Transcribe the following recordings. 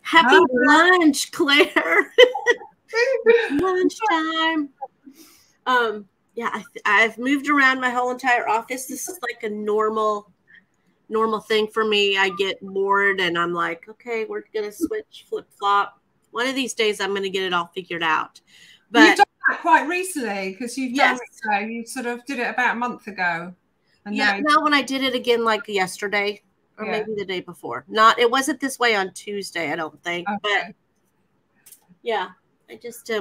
Happy lunch, Claire. Lunchtime. Yeah, I've moved around my whole entire office. This is like a normal thing for me. I get bored and I'm like, okay, we're gonna switch, flip flop. One of these days I'm gonna get it all figured out. But you've done that quite recently, because you've done it, you sort of did it about a month ago. And now when I did it again like yesterday or maybe the day before. It wasn't this way on Tuesday, I don't think. Okay. But yeah, I just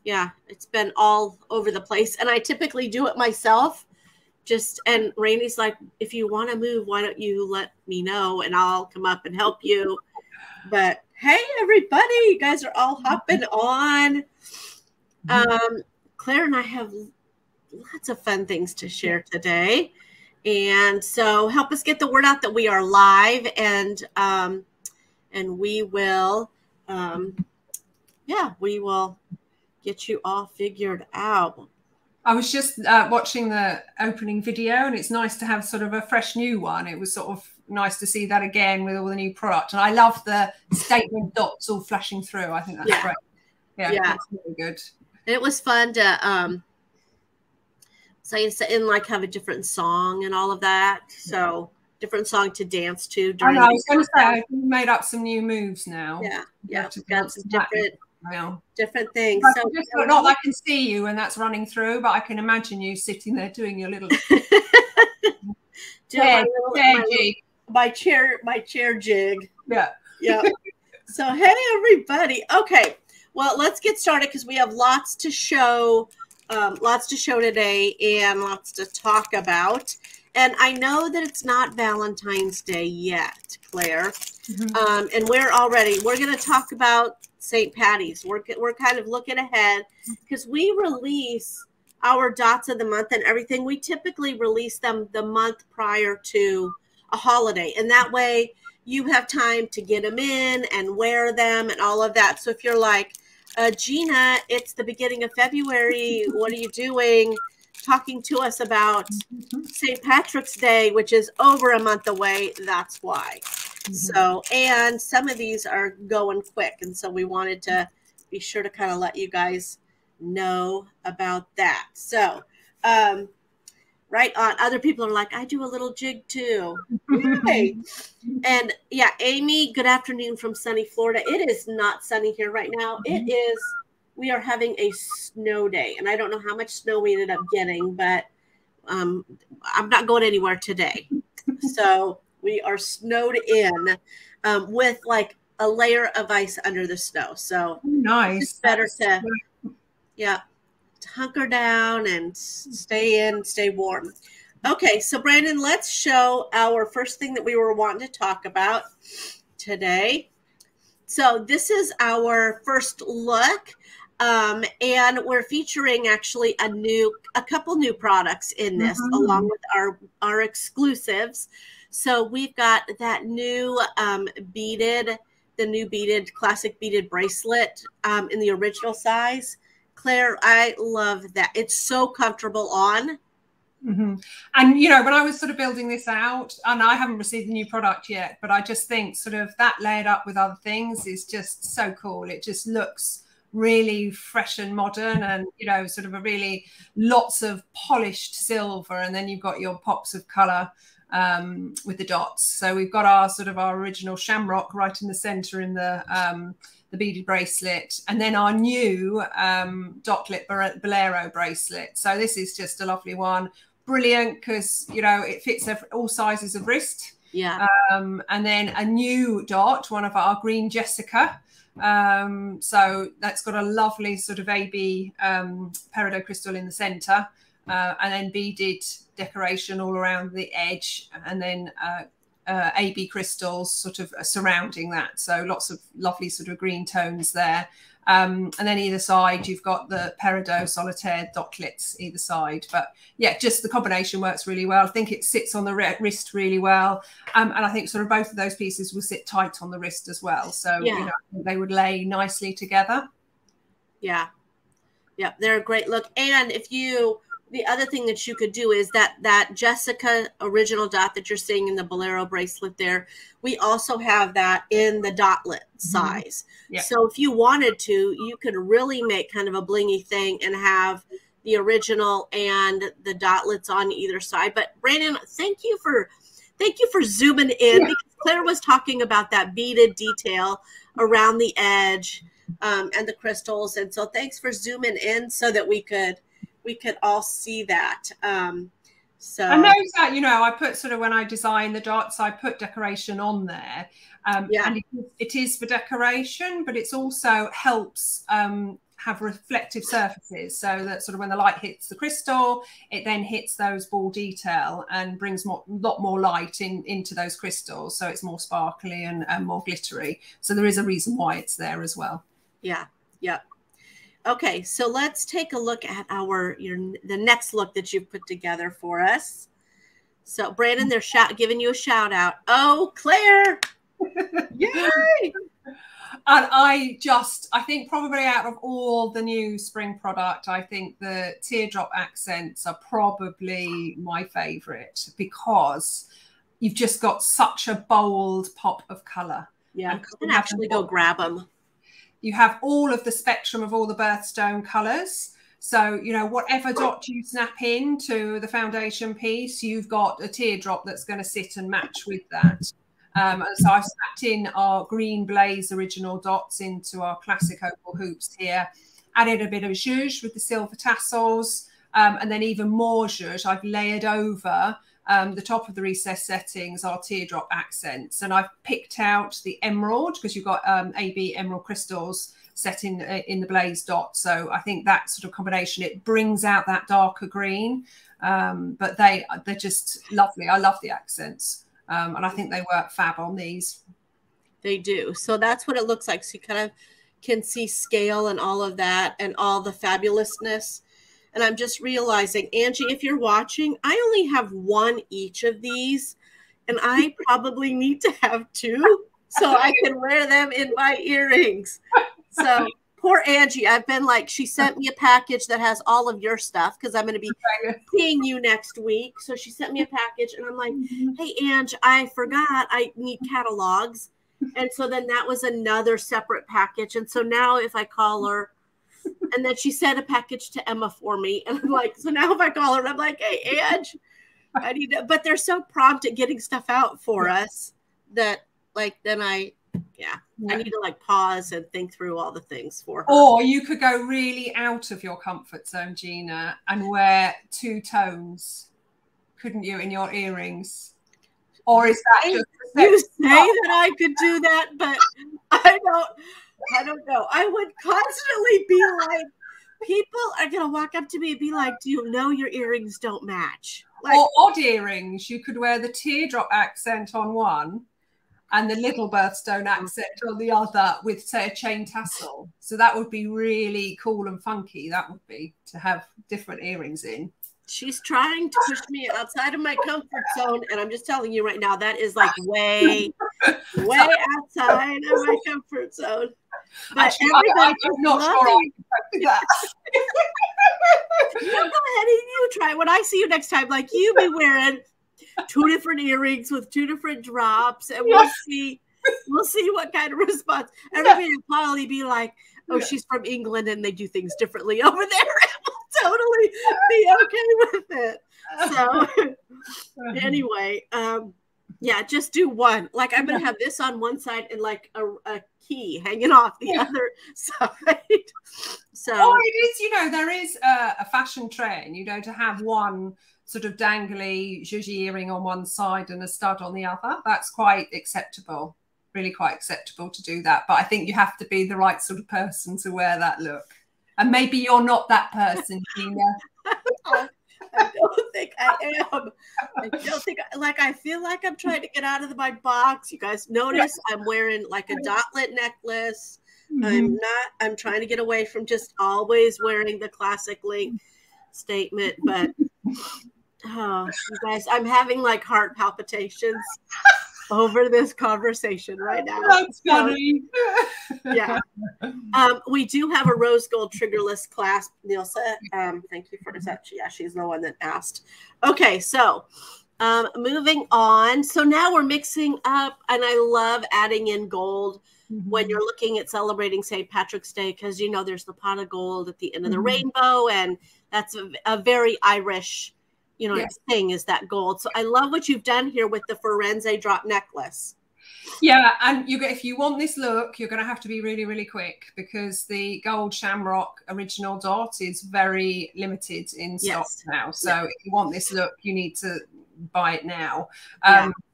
yeah, it's been all over the place. And I typically do it myself. And Rainey's like, if you want to move, why don't you let me know and I'll come up and help you. But hey, everybody, you guys are all hopping on. Claire and I have lots of fun things to share today. And so help us get the word out that we are live, and we will, we will get you all figured out. I was just watching the opening video, and it's nice to have sort of a fresh new one. It was sort of nice to see that again with all the new product. And I love the statement dots all flashing through. I think that's great. Yeah, it's really good. It was fun to like have a different song and all of that. So different song to dance to during. I was going to say, I've made up some new moves now. Yeah, got some different things. So not I can see you when that's running through, but I can imagine you sitting there doing your little my chair jig. Yeah. So hey everybody. Okay. Well, let's get started because we have lots to show today and lots to talk about. And I know that it's not Valentine's Day yet, Claire. And we're going to talk about St. Patty's. We're kind of looking ahead because we release our dots of the month and everything. We typically release them the month prior to a holiday. And that way you have time to get them in and wear them and all of that. So if you're like, Gina, it's the beginning of February. What are you doing? Talking to us about St. Patrick's Day, which is over a month away. That's why. So, and some of these are going quick. And so we wanted to be sure to kind of let you guys know about that. So, right on. Other people are like, I do a little jig too. Yay. And yeah, Amy, good afternoon from sunny Florida. It is not sunny here right now. We are having a snow day, and I don't know how much snow we ended up getting, but I'm not going anywhere today. So we are snowed in with like a layer of ice under the snow. So nice. It's better to hunker down and stay in, stay warm. Okay, so Brandon, let's show our first thing that we were wanting to talk about today. So this is our first look, and we're featuring actually a couple new products in this, along with our exclusives. So we've got that new classic beaded bracelet in the original size. Claire, I love that. It's so comfortable on. And, you know, when I was sort of building this out, and I haven't received the new product yet, but I just think sort of that layered up with other things is just so cool. It just looks really fresh and modern, and, you know, sort of a really lots of polished silver. And then you've got your pops of color with the dots. So we've got our original shamrock right in the center in the beaded bracelet, and then our new dotlet bolero bracelet. So this is just a lovely one. Brilliant, because, you know, it fits all sizes of wrist. And then a new dot, one of our green Jessica. So that's got a lovely sort of AB peridot crystal in the center, and then beaded decoration all around the edge, and then AB crystals sort of surrounding that. So lots of lovely sort of green tones there. And then either side, you've got the peridot solitaire dotlets either side. But yeah, just the combination works really well. I think it sits on the wrist really well. And I think sort of both of those pieces will sit tight on the wrist as well. So, you know, they would lay nicely together. Yeah, they're a great look. And if you the other thing that you could do is that Jessica original dot that you're seeing in the Bolero bracelet there, we also have that in the dotlet size. Yeah. So if you wanted to, you could really make kind of a blingy thing and have the original and the dotlets on either side. But Brandon, thank you for zooming in, because Claire was talking about that beaded detail around the edge and the crystals. And so thanks for zooming in so that we could all see that. So I know that, you know, I put sort of, when I design the dots, I put decoration on there. And it is for decoration, but it's also helps have reflective surfaces, so that sort of when the light hits the crystal, it then hits those ball detail and brings a lot more light into those crystals, so it's more sparkly and more glittery. So there is a reason why it's there as well. Yeah. Okay, so let's take a look at the next look that you've put together for us. So Brandon, they're giving you a shout out. Oh, Claire! Yay! And I think probably out of all the new spring product, I think the teardrop accents are probably my favorite, because you've just got such a bold pop of color. Yeah, you can actually go grab them. You have all of the spectrum of all the birthstone colors. So, you know, whatever dot you snap into the foundation piece, you've got a teardrop that's going to sit and match with that. And so I've snapped in our green Blaze original dots into our classic opal hoops here, added a bit of zhuzh with the silver tassels, and then even more zhuzh. I've layered over the top of the recessed settings our teardrop accents, and I've picked out the emerald, because you've got AB emerald crystals set in the Blaze dot. So I think that sort of combination, it brings out that darker green, but they're just lovely. I love the accents. And I think they work fab on these. They do. So that's what it looks like. So you kind of can see scale and all of that and all the fabulousness. And I'm just realizing, Angie, if you're watching, I only have one each of these, and I probably need to have two so I can wear them in my earrings. So poor Angie, I've been like, she sent me a package that has all of your stuff, because I'm going to be seeing you next week. So she sent me a package, and I'm like, hey, Ange, I forgot I need catalogs. And so then that was another separate package. And so now if I call her, and then she sent a package to Emma for me. And I'm like, so now if I call her, and I'm like, hey, Ange, I need to, but they're so prompt at getting stuff out for us that, like, then I need to like pause and think through all the things for her. Or you could go really out of your comfort zone, Gina, and wear two tones, couldn't you, in your earrings? Or is that just you say that I could do that, but I don't know. I would constantly be like, people are gonna walk up to me and be like, do you know your earrings don't match? Like, or odd earrings. You could wear the teardrop accent on one and the little birthstone accent on the other with, say, a chain tassel. So that would be really cool and funky. That would be, to have different earrings in. She's trying to push me outside of my comfort zone, and I'm just telling you right now, that is like way outside of my comfort zone. But actually, I'm not sure I can do that. You go ahead and you try. When I see you next time, like, you be wearing two different earrings with two different drops, and we'll see what kind of response. Everybody will probably be like, oh, she's from England and they do things differently over there. We'll totally be okay with it. So anyway, just do one. Like, I'm gonna have this on one side and like a key hanging off the other side. So it is, you know, there is a fashion trend, you know, to have one sort of dangly zhuzhy earring on one side and a stud on the other. That's quite acceptable, really quite acceptable to do that. But I think you have to be the right sort of person to wear that look. And maybe you're not that person, Gina. I don't think I am. I don't think, like, I feel like I'm trying to get out of my box. You guys notice I'm wearing like a dotlet necklace. I'm trying to get away from just always wearing the classic link statement, but oh, you guys, I'm having like heart palpitations over this conversation right now. That's funny. Yeah. We do have a rose gold triggerless clasp, Nilsa. Thank you for that. Yeah, she's the one that asked. Okay, so moving on. So now we're mixing up, and I love adding in gold when you're looking at celebrating St. Patrick's Day, because you know there's the pot of gold at the end of the rainbow, and that's a very Irish, you know, thing is that gold. So I love what you've done here with the Firenze drop necklace. Yeah, and if you want this look, you're going to have to be really, really quick, because the gold Shamrock original dot is very limited in stock now. So if you want this look, you need to buy it now.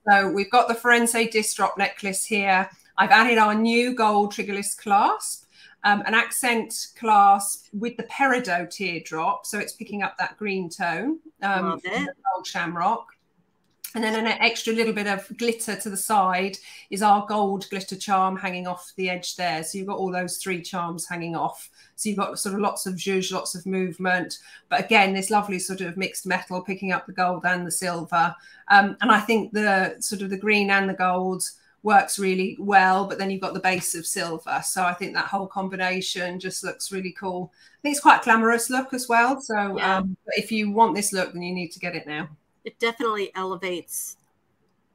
So we've got the Firenze disc drop necklace here. I've added our new gold triggerless clasp, an accent clasp with the peridot teardrop, so it's picking up that green tone from the gold Shamrock. And then an extra little bit of glitter to the side is our gold glitter charm hanging off the edge there. So you've got all those 3 charms hanging off. So you've got sort of lots of zhuzh, lots of movement. But again, this lovely sort of mixed metal picking up the gold and the silver. And I think the sort of the green and the gold works really well. But then you've got the base of silver. So I think that whole combination just looks really cool. I think it's quite a glamorous look as well. So if you want this look, then you need to get it now. It definitely elevates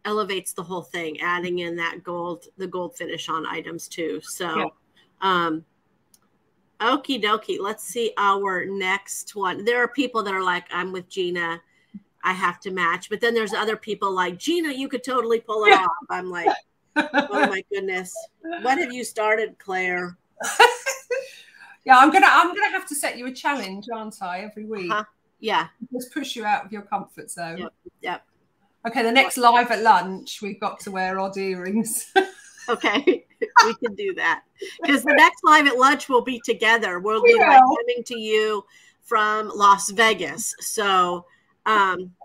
the whole thing, adding in that the gold finish on items too. So, okie dokie. Let's see our next one. There are people that are like, I'm with Gina, I have to match. But then there's other people like, Gina, you could totally pull it off. I'm like, oh my goodness. What have you started, Claire? Yeah, I'm gonna have to set you a challenge, aren't I, every week? Yeah. Just push you out of your comfort zone. Yep. Okay, the next live at lunch, we've got to wear odd earrings. Okay, we can do that. Because the next live at lunch will be together. We'll be like coming to you from Las Vegas. So,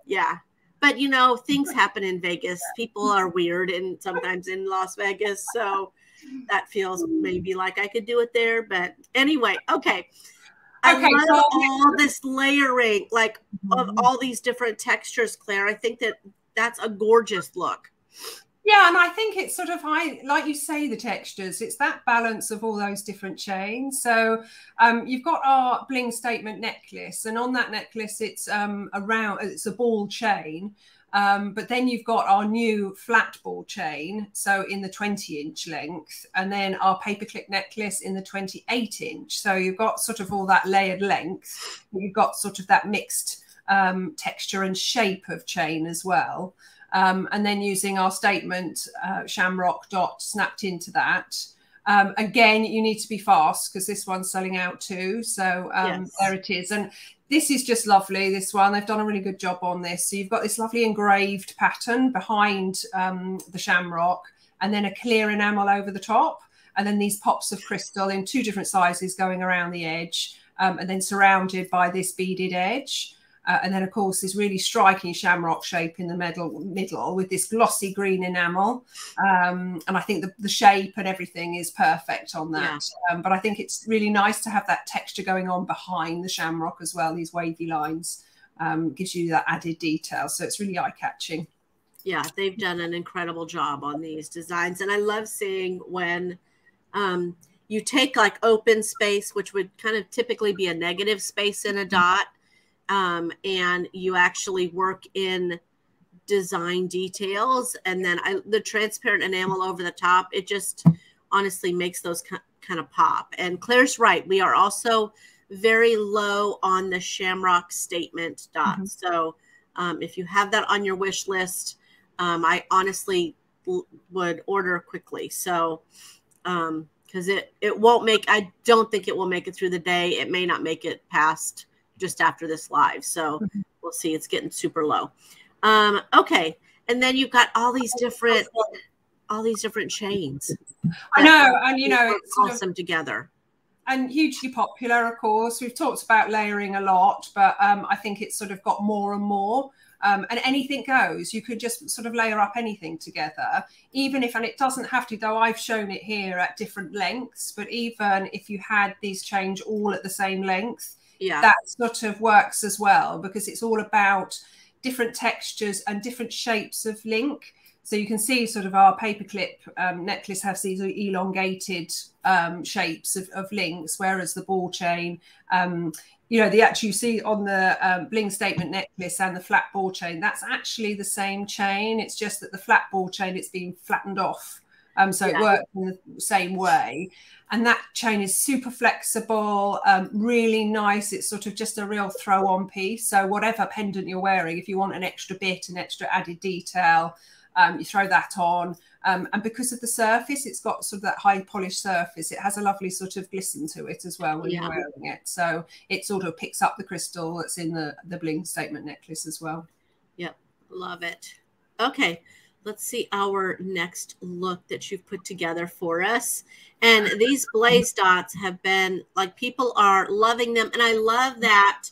yeah. But, you know, things happen in Vegas. People are weird and sometimes in Las Vegas. So that feels maybe like I could do it there. But anyway, okay. I love all this layering, like of all these different textures, Claire. I think that's a gorgeous look. Yeah, and I think it's sort of, like you say, the textures. It's that balance of all those different chains. So you've got our bling statement necklace, and on that necklace, it's it's a ball chain. But then you've got our new flat ball chain, so in the 20-inch length, and then our paperclip necklace in the 28-inch. So you've got sort of all that layered length. You've got sort of that mixed texture and shape of chain as well. And then using our statement Shamrock Dot snapped into that. Again, you need to be fast because this one's selling out too. So there it is. And this is just lovely, this one. They've done a really good job on this. So you've got this lovely engraved pattern behind the shamrock, and then a clear enamel over the top, and then these pops of crystal in 2 different sizes going around the edge, and then surrounded by this beaded edge. And then, of course, this really striking shamrock shape in the middle with this glossy green enamel. And I think the shape and everything is perfect on that. Yeah. But I think it's really nice to have that texture going on behind the shamrock as well. These wavy lines gives you that added detail. So it's really eye-catching. Yeah, they've done an incredible job on these designs. And I love seeing when you take like open space, which would kind of typically be a negative space in a dot, and you actually work in design details, and then the transparent enamel over the top, it just honestly makes those kind of pop. And Claire's right. We are also very low on the Shamrock statement dot. So if you have that on your wish list, I honestly would order quickly. So because it won't make, I don't think it will make it through the day. It may not make it past just after this live. So we'll see. It's getting super low. Okay. And then you've got all these different chains. I know. And you know, it's awesome together. And hugely popular, of course. We've talked about layering a lot, but I think it's sort of got more and more. And anything goes. You could just sort of layer up anything together, even if, and it doesn't have to, though I've shown it here at different lengths, but even if you had these chains all at the same length, that sort of works as well, because it's all about different textures and different shapes of link. So you can see sort of our paperclip necklace has these elongated shapes of links, whereas the ball chain, you know, you see on the bling statement necklace and the flat ball chain, that's actually the same chain. It's just that the flat ball chain, it's been flattened off. So it works in the same way. And that chain is super flexible, really nice. It's sort of just a real throw on piece. So whatever pendant you're wearing, if you want an extra bit, an extra added detail, you throw that on. And because of the surface, it's got sort of that high polished surface. It has a lovely sort of glisten to it as well when you're wearing it. So it sort of picks up the crystal that's in the bling statement necklace as well. Yep, love it. Okay, let's see our next look that you've put together for us. And these blaze dots have been, like, people are loving them. And I love that.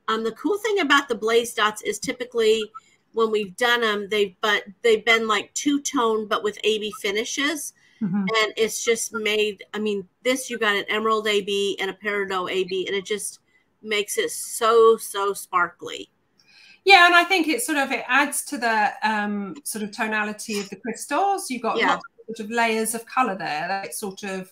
The cool thing about the blaze dots is typically when we've done them, they've been like two-tone, but with AB finishes. And it's just made, I mean, this, you got an emerald AB and a peridot AB, and it just makes it so, so sparkly. Yeah, and I think it adds to the sort of tonality of the crystals. You've got lots of, sort of layers of colour there. It's sort of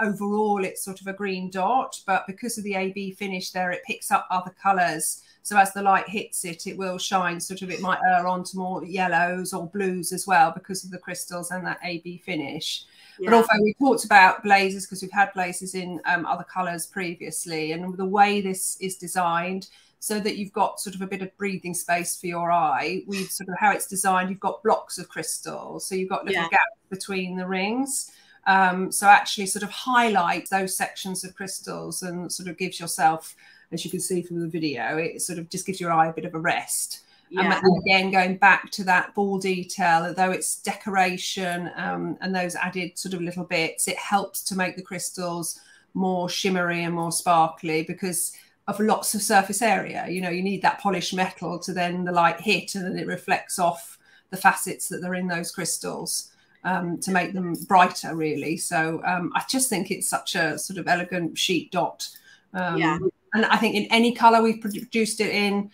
overall, it's sort of a green dot, but because of the AB finish there, it picks up other colours. So as the light hits it, it will shine sort of, it might err onto more yellows or blues as well because of the crystals and that AB finish. But also we talked about blazes because we've had blazes in other colours previously, and the way this is designed so that you've got sort of a bit of breathing space for your eye. We've sort of, how it's designed, you've got blocks of crystal. So you've got little gaps between the rings. So actually sort of highlight those sections of crystals and sort of gives yourself, as you can see from the video, it sort of just gives your eye a bit of a rest. And again, going back to that ball detail, although it's decoration and those added sort of little bits, it helps to make the crystals more shimmery and more sparkly because of lots of surface area. You know, you need that polished metal to then the light hit and then it reflects off the facets that are in those crystals to make them brighter, really. So I just think it's such a sort of elegant sheet dot. And I think in any color we've produced it in,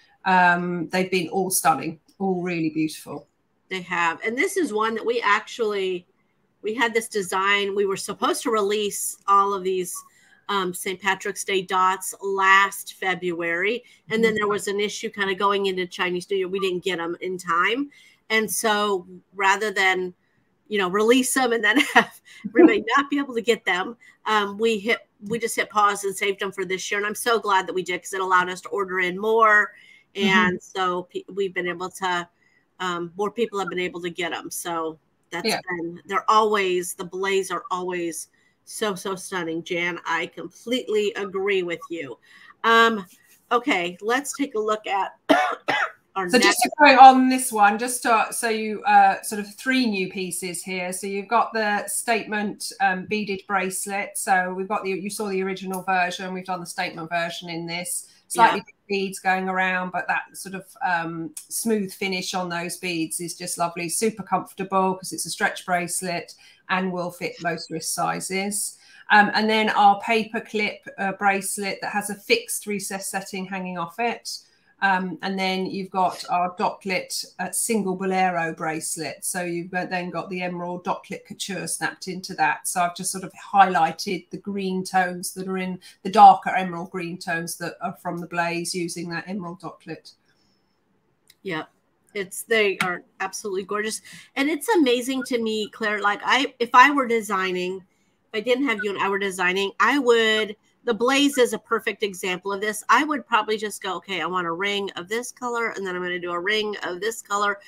they've been all stunning, all really beautiful. They have. And this is one that we had this design. We were supposed to release all of these St. Patrick's Day dots last February. And then there was an issue kind of going into Chinese New Year. We didn't get them in time. And so rather than, you know, release them and then have everybody not be able to get them, we just hit pause and saved them for this year. And I'm so glad that we did because it allowed us to order in more. And so we've been able to, more people have been able to get them. So that's been, the blaze are always so, so stunning. Jan, I completely agree with you. Okay, let's take a look at our next. Just to go on this one, just to, so you sort of 3 new pieces here. So you've got the statement beaded bracelet. So we've got you saw the original version. We've done the statement version in this. Slightly big beads going around, but that sort of smooth finish on those beads is just lovely. Super comfortable because it's a stretch bracelet and will fit most wrist sizes. And then our paper clip bracelet that has a fixed recess setting hanging off it. And then you've got our dotlet single bolero bracelet. So you've then got the emerald dotlet couture snapped into that. So I've just sort of highlighted the green tones that are in the darker emerald green tones that are from the blaze using that emerald dotlet. Yeah, they are absolutely gorgeous. And it's amazing to me, Claire, like if I were designing, if I didn't have you and I were designing, the blaze is a perfect example of this. I would probably just go, okay, I want a ring of this color, and then I'm going to do a ring of this color.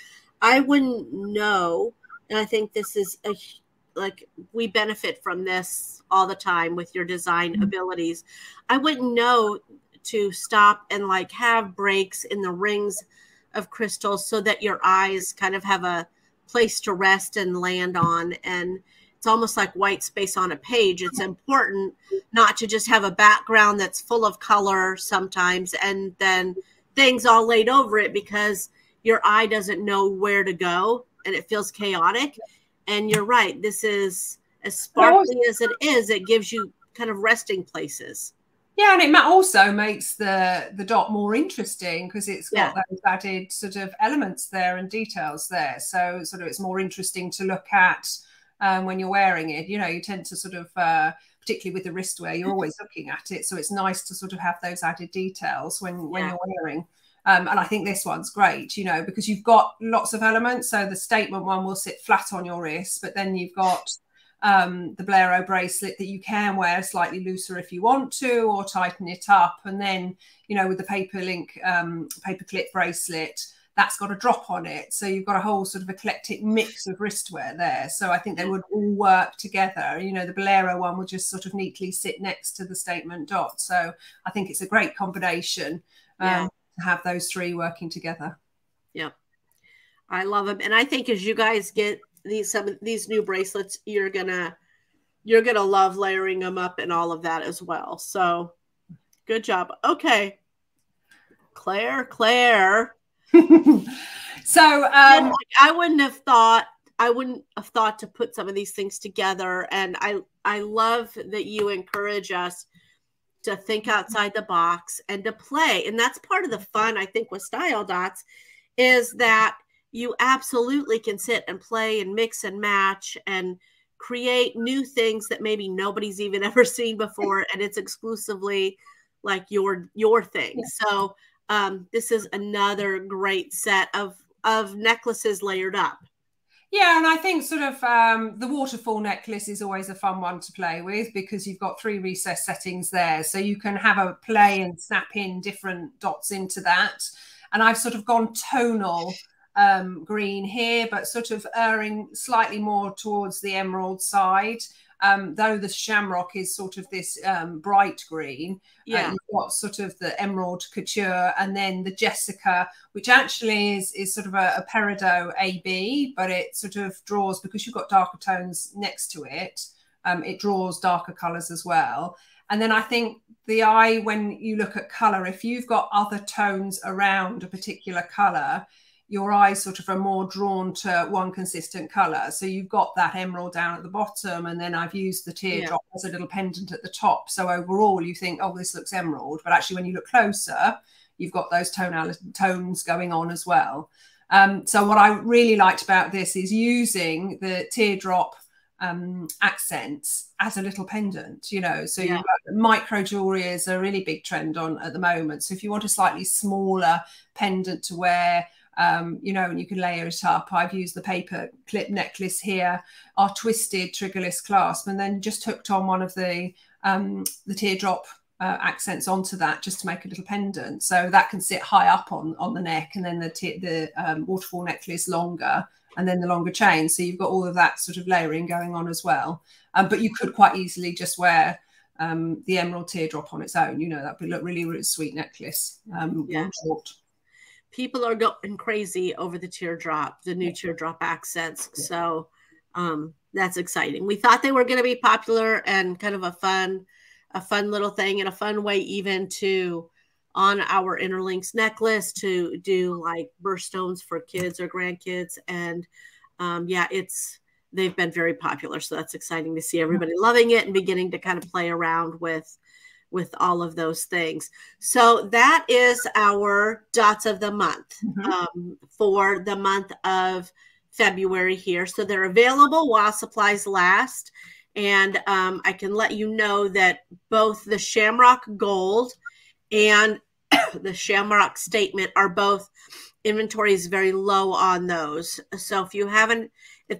I wouldn't know. And I think this is like we benefit from this all the time with your design abilities. I wouldn't know to stop and like have breaks in the rings of crystals so that your eyes kind of have a place to rest and land on. And it's almost like white space on a page. It's important not to just have a background that's full of color sometimes and then things all laid over it because your eye doesn't know where to go and it feels chaotic. And you're right. This is as sparkly as it is. It gives you kind of resting places. Yeah, and it also makes the dot more interesting because it's got those added sort of elements there and details there. So sort of it's more interesting to look at when you're wearing it. You know, you tend to sort of, particularly with the wristwear, you're always looking at it. So it's nice to sort of have those added details when you're wearing. And I think this one's great, you know, because you've got lots of elements. So the statement one will sit flat on your wrist, but then you've got the Blaireau bracelet that you can wear slightly looser if you want to, or tighten it up. And then, you know, with the paper clip bracelet, that's got a drop on it. So you've got a whole sort of eclectic mix of wristwear there. So I think they would all work together. You know, the Blaireau one will just sort of neatly sit next to the statement dot. So I think it's a great combination to have those three working together. Yeah, I love them. And I think as you guys get some of these new bracelets, you're gonna love layering them up and all of that as well. So good job. Okay, Claire. So I wouldn't have thought to put some of these things together, and I love that you encourage us to think outside the box and to play. And that's part of the fun, I think, with Style Dots, is that you absolutely can sit and play and mix and match and create new things that maybe nobody's even ever seen before, and it's exclusively like your thing. So this is another great set of necklaces layered up. Yeah, and I think sort of the waterfall necklace is always a fun one to play with because you've got 3 recess settings there. So you can have a play and snap in different dots into that. And I've sort of gone tonal green here, but sort of erring slightly more towards the emerald side. Though the shamrock is sort of this bright green. You've got sort of the emerald couture and then the Jessica, which actually is sort of a peridot AB, but it sort of draws, because you've got darker tones next to it, it draws darker colours as well. And then I think the eye, when you look at colour, if you've got other tones around a particular colour, your eyes sort of are more drawn to one consistent colour. So you've got that emerald down at the bottom, and then I've used the teardrop as a little pendant at the top. So overall you think, oh, this looks emerald, but actually when you look closer, you've got those tones going on as well. So what I really liked about this is using the teardrop accents as a little pendant, you know. So you've got micro jewelry is a really big trend on at the moment. So if you want a slightly smaller pendant to wear, you know, and you can layer it up. I've used the paper clip necklace here, our twisted triggerless clasp, and then just hooked on one of the teardrop accents onto that just to make a little pendant. So that can sit high up on the neck, and then the waterfall necklace longer, and then the longer chain. So you've got all of that sort of layering going on as well. But you could quite easily just wear the emerald teardrop on its own. You know, that would look really, really sweet necklace. Short. People are going crazy over the teardrop, the new teardrop accents. So that's exciting. We thought they were going to be popular and kind of a fun little thing, and a fun way even to, on our Interlinks necklace, to do like birthstones for kids or grandkids. And they've been very popular. So that's exciting to see everybody loving it and beginning to kind of play around with all of those things. So that is our dots of the month for the month of February here. So they're available while supplies last. And I can let you know that both the Shamrock Gold and the Shamrock Statement are both, inventory is very low on those. So if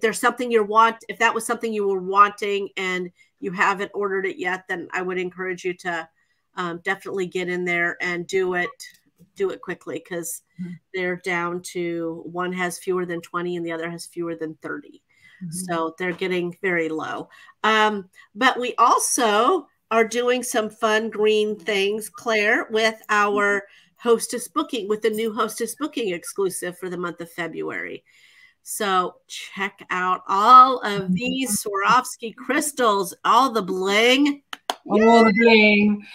there's something if that was something you were wanting and you haven't ordered it yet, then I would encourage you to definitely get in there and do it quickly, because they're down to, one has fewer than 20 and the other has fewer than 30. So they're getting very low. But we also are doing some fun green things, Claire, with our Hostess booking, with the new Hostess booking exclusive for the month of February. So check out all of these Swarovski crystals, all the bling. all the bling.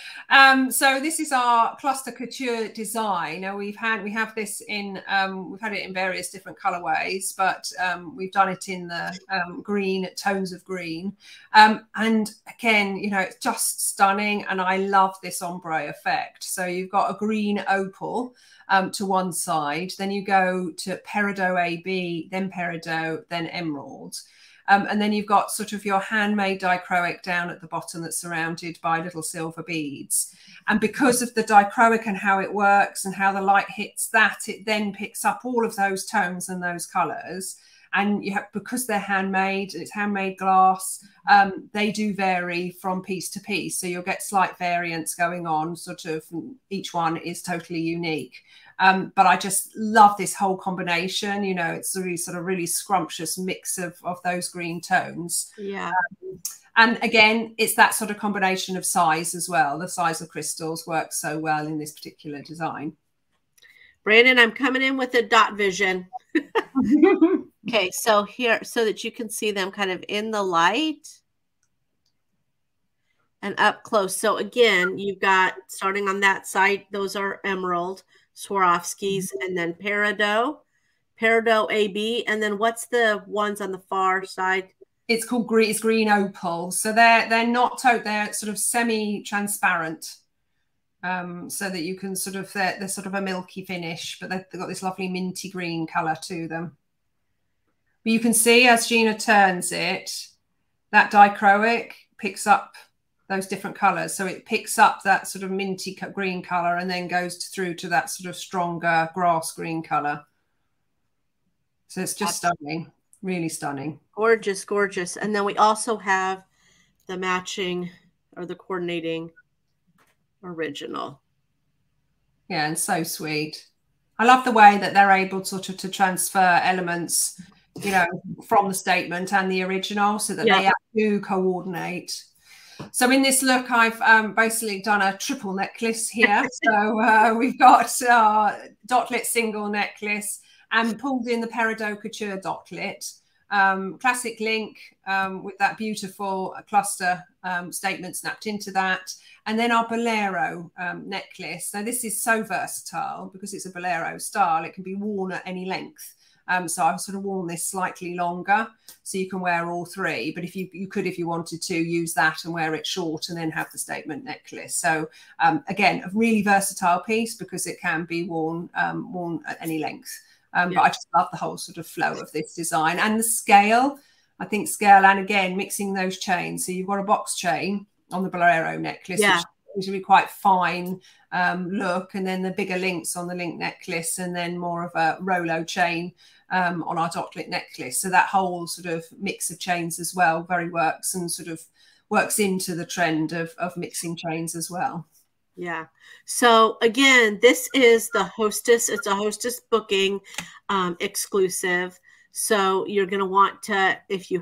So this is our cluster couture design. Now we have this in we've had it in various different colorways, but we've done it in the green tones of green. And again, you know, it's just stunning, and I love this ombre effect. So you've got a green opal to one side, then you go to peridot AB, then peridot, then emerald. And then you've got sort of your handmade dichroic down at the bottom that's surrounded by little silver beads. And because of the dichroic and how it works and how the light hits that, it then picks up all of those tones and those colours. And you have, because they're handmade, it's handmade glass, they do vary from piece to piece. So you'll get slight variance going on, sort of each one is totally unique. But I just love this whole combination. You know, it's a really sort of really scrumptious mix of those green tones. Yeah. And again, it's that sort of combination of size as well. The size of crystals works so well in this particular design. Brandon, I'm coming in with a dot vision. Okay, so here, so that you can see them kind of in the light and up close. So again, you've got, starting on that side, those are emerald, Swarovskis, and then peridot AB, and then what's the ones on the far side? It's called green. It's green opal. So they're not they're sort of semi-transparent, so that you can sort of they're sort of a milky finish, but they've got this lovely minty green color to them. But you can see as Gina turns it, that dichroic picks up those different colors. So it picks up that sort of minty green color and then goes through to that sort of stronger grass green color. So it's just stunning, really stunning. Gorgeous, gorgeous. And then we also have the matching or the coordinating original. Yeah, and so sweet. I love the way that they're able sort of to transfer elements, you know, from the statement and the original, so that they do coordinate. So in this look, I've basically done a triple necklace here. So we've got our dotlet single necklace and pulled in the peridot couture dotlet, classic link with that beautiful cluster statement snapped into that. And then our bolero necklace. So this is so versatile because it's a bolero style. It can be worn at any length. So I've sort of worn this slightly longer, so you can wear all three. But if you could, if you wanted to, use that and wear it short and then have the statement necklace. So again, a really versatile piece because it can be worn at any length. But I just love the whole sort of flow of this design and the scale. I think scale, and again, mixing those chains. So you've got a box chain on the bolero necklace, which is really quite fine look, and then the bigger links on the link necklace, and then more of a Rolo chain on our dotlet necklace. So that whole sort of mix of chains as well very works and sort of works into the trend of mixing chains as well. Yeah. So again, this is the Hostess. It's a Hostess booking exclusive. So you're going to want to, if you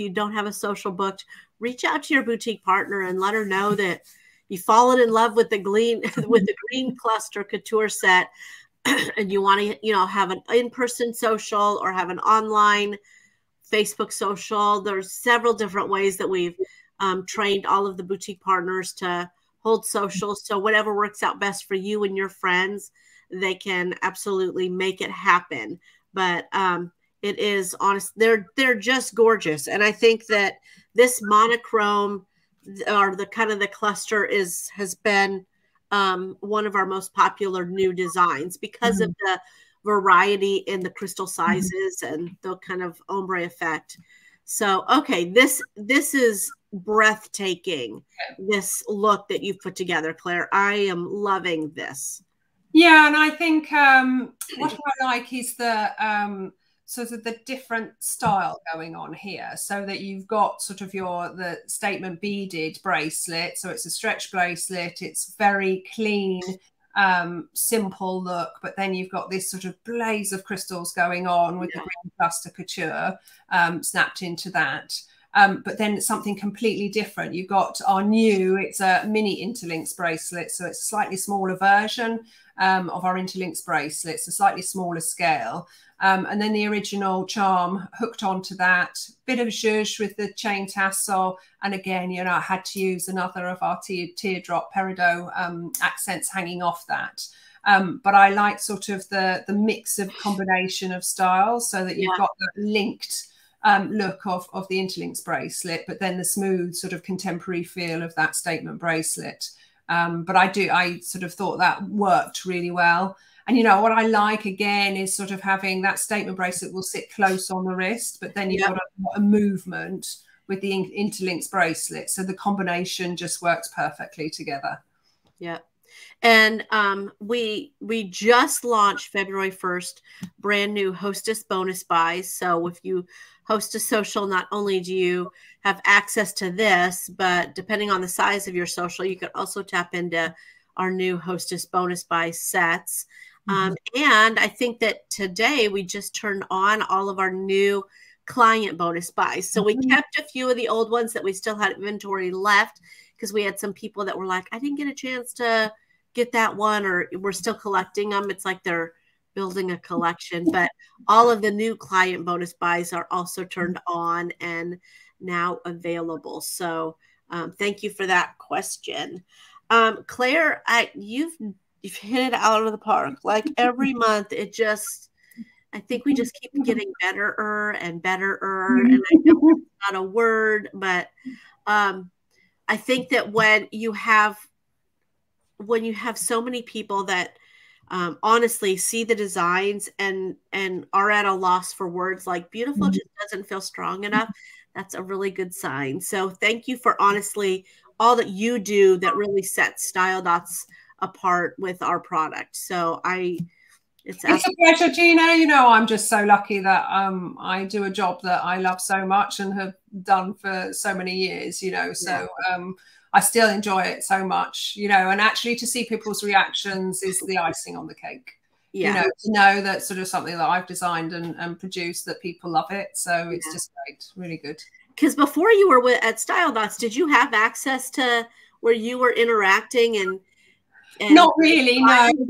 don't have a social booked, reach out to your boutique partner and let her know that you've fallen in love with the green cluster couture set, and you want to, you know, have an in-person social or have an online Facebook social. There's several different ways that we've trained all of the boutique partners to hold socials. So whatever works out best for you and your friends, they can absolutely make it happen. But it is honest. They're just gorgeous. And I think that this monochrome or the kind of the cluster has been one of our most popular new designs because of the variety in the crystal sizes and the kind of ombre effect. So, okay, this is breathtaking, this look that you've put together, Claire. I am loving this. Yeah, and I think what I like is the sort of the different style going on here, so that you've got sort of the statement beaded bracelet. So it's a stretch bracelet. It's very clean, simple look, but then you've got this sort of blaze of crystals going on with the green cluster couture snapped into that. But then it's something completely different. You've got our new, it's a mini Interlinks bracelet. So it's a slightly smaller version of our Interlinks bracelets, a slightly smaller scale. And then the original charm hooked onto that, bit of zhuzh with the chain tassel. And again, you know, I had to use another of our teardrop peridot accents hanging off that. But I like sort of the mix of combination of styles so that you've got that linked look of the Interlinks bracelet, but then the smooth sort of contemporary feel of that statement bracelet. But I sort of thought that worked really well. And, you know, what I like, again, is sort of having that statement bracelet will sit close on the wrist, but then you've got a movement with the Interlinks bracelet. So the combination just works perfectly together. Yeah. And we just launched February 1st, brand new Hostess bonus buys. So if you host a social, not only do you have access to this, but depending on the size of your social, you could also tap into our new Hostess bonus buy sets. And I think that today we just turned on all of our new client bonus buys. So we kept a few of the old ones that we still had inventory left because we had some people that were like, I didn't get a chance to get that one, or we're still collecting them. It's like they're building a collection, but all of the new client bonus buys are also turned on and now available. So thank you for that question. Claire, you've hit it out of the park. Like every month, I think we just keep getting betterer and betterer. And I know it's not a word, but I think that when you have so many people that honestly see the designs and are at a loss for words, like beautiful just doesn't feel strong enough, that's a really good sign. So thank you for honestly all that you do that really sets Style Dots apart with our product. So it's a pleasure, Gina. You know, I'm just so lucky that I do a job that I love so much and have done for so many years, you know, so I still enjoy it so much, you know, and actually to see people's reactions is the icing on the cake. You know, to know that sort of something that I've designed and produced, that people love it. So it's just great, really good. Because before you were at Style Dots, did you have access to where you were interacting and not really, no. I would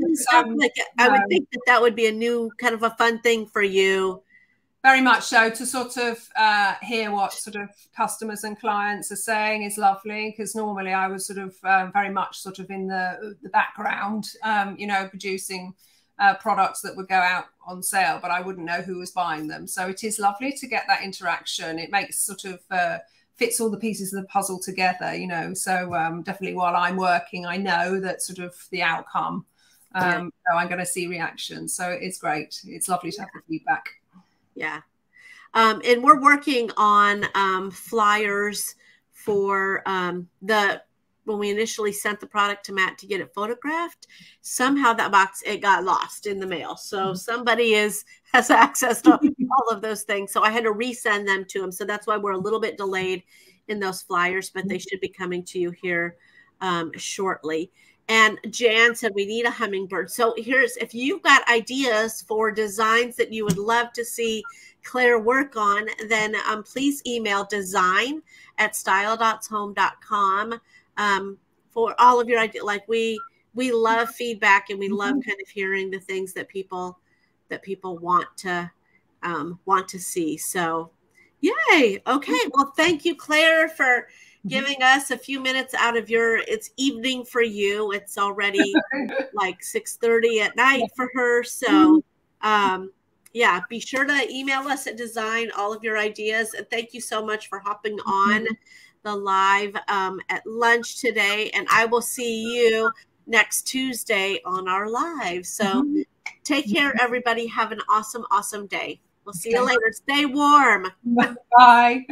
think that would be a new kind of a fun thing for you. Very much so. To sort of hear what sort of customers and clients are saying is lovely, because normally I was sort of very much sort of in the background, you know, producing products that would go out on sale, but I wouldn't know who was buying them. So it is lovely to get that interaction. It makes sort of fits all the pieces of the puzzle together, you know. So definitely while I'm working, I know that sort of the outcome. So I'm going to see reactions. So it's great. It's lovely to have the feedback. Yeah. And we're working on flyers for when we initially sent the product to Matt to get it photographed, somehow that box, it got lost in the mail. So somebody has access to all of those things. So I had to resend them to him. So that's why we're a little bit delayed in those flyers, but they should be coming to you here shortly. And Jan said, we need a hummingbird. So if you've got ideas for designs that you would love to see Claire work on, then please email design@styledotshome.com for all of your ideas. Like we love feedback, and we love kind of hearing the things that people want to see. So yay. Okay. Well, thank you, Claire, for giving us a few minutes out of it's evening for you. It's already like 6:30 at night for her. So yeah, be sure to email us at Design all of your ideas. And thank you so much for hopping on the live at lunch today. And I will see you next Tuesday on our live. So take care, everybody. Have an awesome, awesome day. We'll see you later. Stay warm. Bye.